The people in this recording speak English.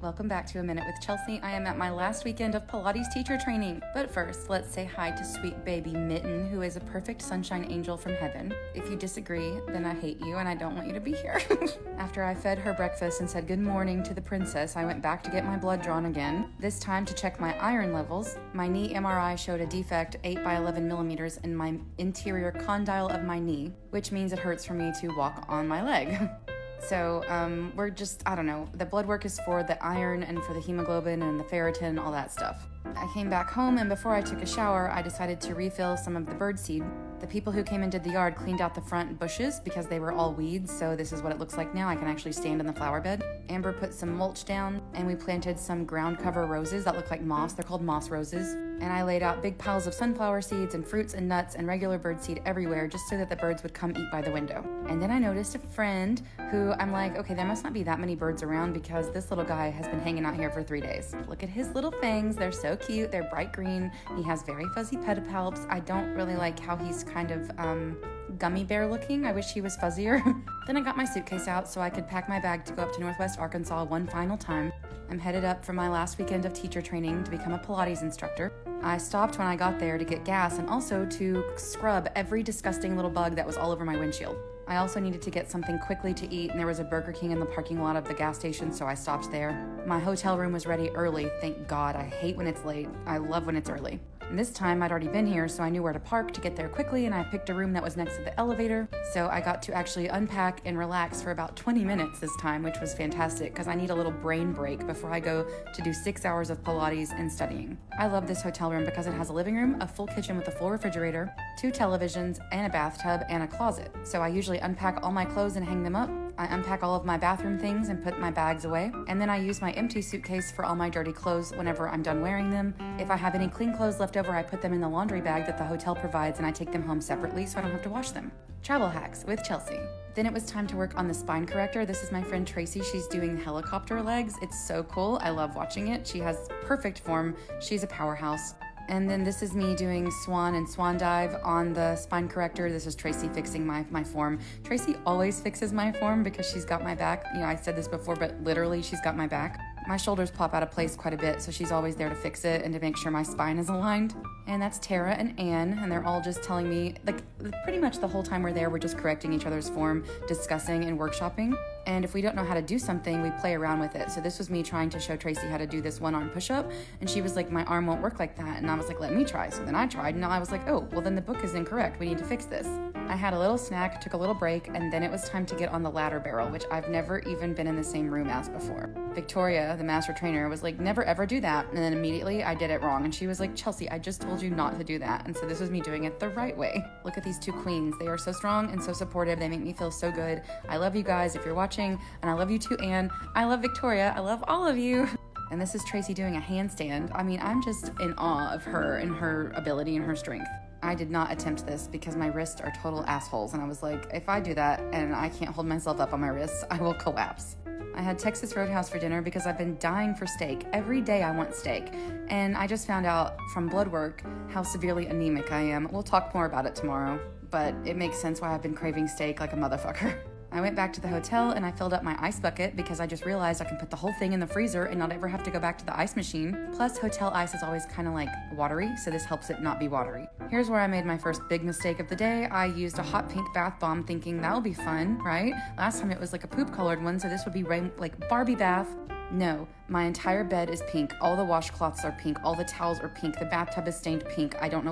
Welcome back to A Minute with Chelsea. I am at my last weekend of Pilates teacher training. But first, let's say hi to sweet baby Mitten, who is a perfect sunshine angel from heaven. If you disagree, then I hate you and I don't want you to be here. After I fed her breakfast and said good morning to the princess, I went back to get my blood drawn again, this time to check my iron levels. My knee MRI showed a defect 8 by 11 millimeters in my interior condyle of my knee, which means it hurts for me to walk on my leg. So we're just, I don't know, the blood work is for the iron and for the hemoglobin and the ferritin and all that stuff. I came back home and before I took a shower, I decided to refill some of the birdseed. The people who came and did the yard cleaned out the front bushes because they were all weeds, so this is what it looks like now. I can actually stand in the flower bed. Amber put some mulch down and we planted some ground cover roses that look like moss. They're called moss roses. And I laid out big piles of sunflower seeds and fruits and nuts and regular birdseed everywhere just so that the birds would come eat by the window. And then I noticed a friend who I'm like, okay, there must not be that many birds around because this little guy has been hanging out here for 3 days. Look at his little fangs. They're so cute. They're bright green. He has very fuzzy pedipalps. I don't really like how he's kind of gummy bear looking. I wish he was fuzzier. Then I got my suitcase out so I could pack my bag to go up to Northwest Arkansas one final time. I'm headed up for my last weekend of teacher training to become a Pilates instructor. I stopped when I got there to get gas and also to scrub every disgusting little bug that was all over my windshield. I also needed to get something quickly to eat, and there was a Burger King in the parking lot of the gas station, so I stopped there. My hotel room was ready early, thank God. I hate when it's late. I love when it's early. And this time I'd already been here, so I knew where to park to get there quickly, and I picked a room that was next to the elevator, so I got to actually unpack and relax for about 20 minutes this time, which was fantastic because I need a little brain break before I go to do 6 hours of Pilates and studying. I love this hotel room because it has a living room, a full kitchen with a full refrigerator, 2 televisions, and a bathtub, and a closet. So I usually unpack all my clothes and hang them up. I unpack all of my bathroom things and put my bags away, and then I use my empty suitcase for all my dirty clothes whenever I'm done wearing them. If I have any clean clothes left over, I put them in the laundry bag that the hotel provides and I take them home separately so I don't have to wash them. Travel hacks with Chelsea. Then it was time to work on the spine corrector. This is my friend Tracy. She's doing helicopter legs. It's so cool. I love watching it. She has perfect form. She's a powerhouse. And then this is me doing swan and swan dive on the spine corrector. This is Tracy fixing my form. Tracy always fixes my form because she's got my back. You know, I said this before, but literally she's got my back. My shoulders pop out of place quite a bit, so she's always there to fix it and to make sure my spine is aligned. And that's Tara and Anne, and they're all just telling me, like, pretty much the whole time we're there, we're just correcting each other's form, discussing and workshopping. And if we don't know how to do something, we play around with it. So this was me trying to show Tracy how to do this one-arm push-up, and she was like, my arm won't work like that. And I was like, let me try. So then I tried, and now I was like, oh, well then the book is incorrect. We need to fix this. I had a little snack, took a little break, and then it was time to get on the ladder barrel, which I've never even been in the same room as before. Victoria, the master trainer, was like, never ever do that. And then immediately I did it wrong. And she was like, Chelsea, I just told you not to do that. And so this was me doing it the right way. Look at these 2 queens. They are so strong and so supportive. They make me feel so good. I love you guys if you're watching. And I love you too, Anne. I love Victoria. I love all of you. And this is Tracy doing a handstand. I mean, I'm just in awe of her and her ability and her strength. I did not attempt this because my wrists are total assholes. And I was like, if I do that and I can't hold myself up on my wrists, I will collapse. I had Texas Roadhouse for dinner because I've been dying for steak. Every day I want steak. And I just found out from blood work how severely anemic I am. We'll talk more about it tomorrow, but it makes sense why I've been craving steak like a motherfucker. I went back to the hotel and I filled up my ice bucket because I just realized I can put the whole thing in the freezer and not ever have to go back to the ice machine. Plus, hotel ice is always kind of like watery, so this helps it not be watery. Here's where I made my first big mistake of the day. I used a hot pink bath bomb thinking that'll be fun, right? Last time it was like a poop colored one, so this would be like Barbie bath. No, my entire bed is pink. All the washcloths are pink. All the towels are pink. The bathtub is stained pink. I don't know